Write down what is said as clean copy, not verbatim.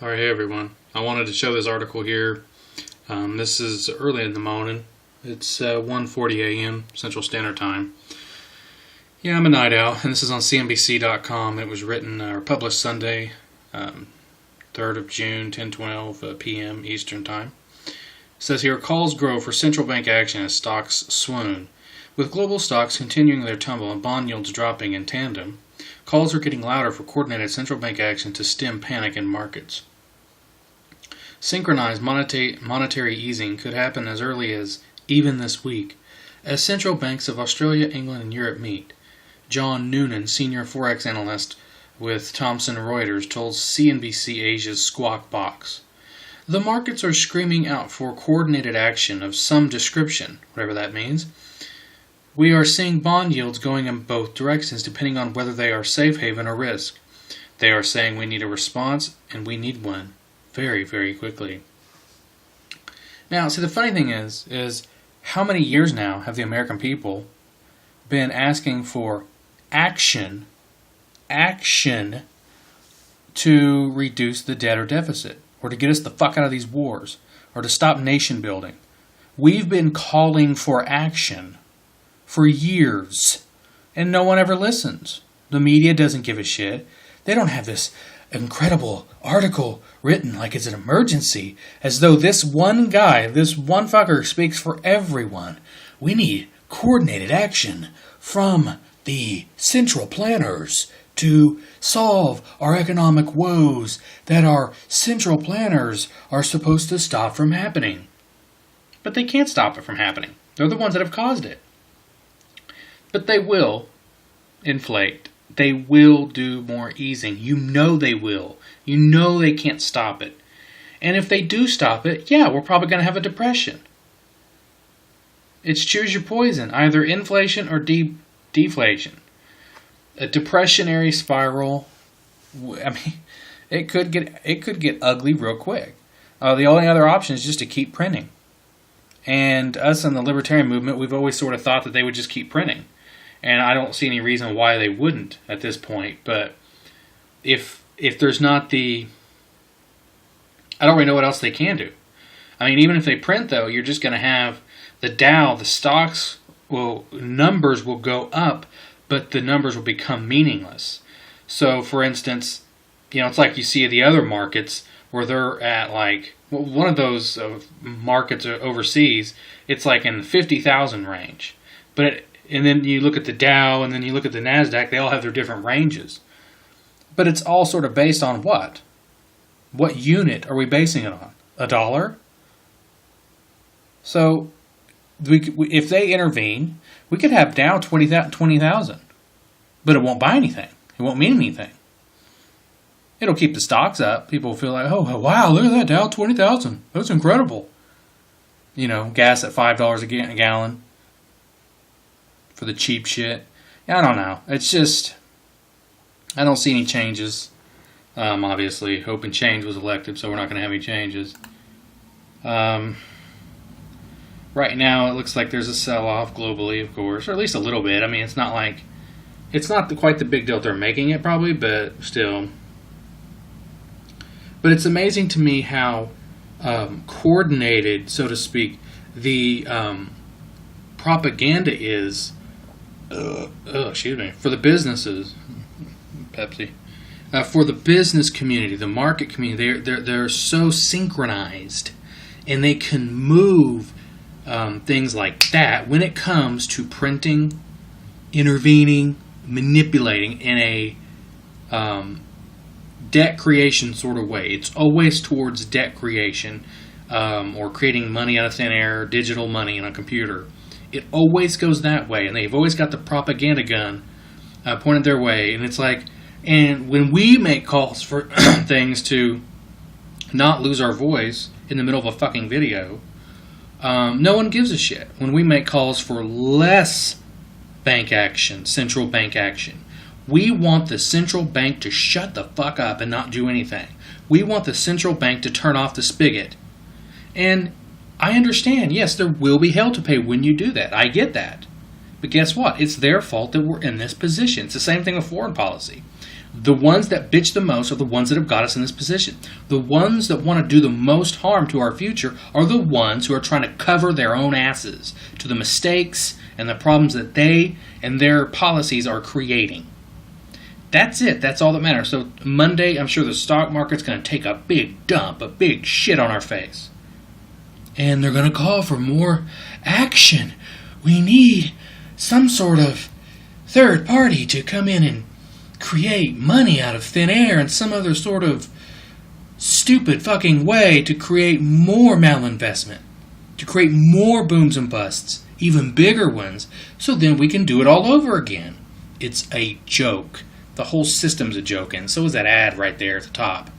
All right, hey everyone. I wanted to show this article here. This is early in the morning. It's 1:40 a.m. Central Standard Time. Yeah, I'm a night owl, and this is on CNBC.com. It was written or published Sunday, 3rd of June, 10:12 p.m. Eastern Time. It says here, calls grow for central bank action as stocks swoon. With global stocks continuing their tumble and bond yields dropping in tandem, calls are getting louder for coordinated central bank action to stem panic in markets. Synchronized monetary easing could happen as early as even this week, as central banks of Australia, England, and Europe meet. John Noonan, senior forex analyst with Thomson Reuters, told CNBC Asia's Squawk Box. The markets are screaming out for coordinated action of some description, whatever that means. We are seeing bond yields going in both directions depending on whether they are safe haven or risk. They are saying we need a response, and we need one very, very quickly. Now, see, the funny thing is how many years now have the American people been asking for action to reduce the debt or deficit, or to get us the fuck out of these wars, or to stop nation building? We've been calling for action for years, and no one ever listens. The media doesn't give a shit. They don't have this incredible article written like it's an emergency, as though this one guy, this one fucker, speaks for everyone. We need coordinated action from the central planners to solve our economic woes that our central planners are supposed to stop from happening. But they can't stop it from happening. They're the ones that have caused it. But they will inflate. They will do more easing. You know they will. You know they can't stop it. And if they do stop it, yeah, we're probably going to have a depression. It's choose your poison, either inflation or deflation. A depressionary spiral, I mean, it could get ugly real quick. The only other option is just to keep printing. And us in the libertarian movement, we've always sort of thought that they would just keep printing. And I don't see any reason why they wouldn't at this point. But if there's not I don't really know what else they can do. I mean, even if they print, though, you're just going to have the Dow, the stocks, numbers will go up, but the numbers will become meaningless. So, for instance, it's like you see the other markets where they're at one of those markets overseas, it's like in the 50,000 range. And then you look at the Dow, and then you look at the NASDAQ, they all have their different ranges. But it's all sort of based on what? What unit are we basing it on? $1? So, if they intervene, we could have Dow 20,000. But it won't buy anything. It won't mean anything. It'll keep the stocks up. People will feel like, oh, wow, look at that, Dow 20,000. That's incredible. Gas at $5 a gallon. For the cheap shit. I don't know. It's just, I don't see any changes. Obviously, Hope and Change was elected, so we're not going to have any changes. Right now, it looks like there's a sell-off globally, of course, or at least a little bit. I mean, it's not quite the big deal they're making it, probably, but still. But it's amazing to me how coordinated, so to speak, the propaganda is. For the businesses, Pepsi, for the business community, the market community, they're so synchronized, and they can move things like that when it comes to printing, intervening, manipulating in a debt creation sort of way. It's always towards debt creation or creating money out of thin air, digital money in a computer. It always goes that way, and they've always got the propaganda gun pointed their way. And it's like, and when we make calls for things to not lose our voice in the middle of a fucking video, no one gives a shit. When we make calls for less bank action, central bank action, we want the central bank to shut the fuck up and not do anything. We want the central bank to turn off the spigot. And I understand, yes, there will be hell to pay when you do that. I get that. But guess what? It's their fault that we're in this position. It's the same thing with foreign policy. The ones that bitch the most are the ones that have got us in this position. The ones that want to do the most harm to our future are the ones who are trying to cover their own asses to the mistakes and the problems that they and their policies are creating. That's it. That's all that matters. So Monday, I'm sure the stock market's going to take a big dump, a big shit on our face. And they're going to call for more action. We need some sort of third party to come in and create money out of thin air in some other sort of stupid fucking way to create more malinvestment, to create more booms and busts, even bigger ones, so then we can do it all over again. It's a joke. The whole system's a joke, and so is that ad right there at the top.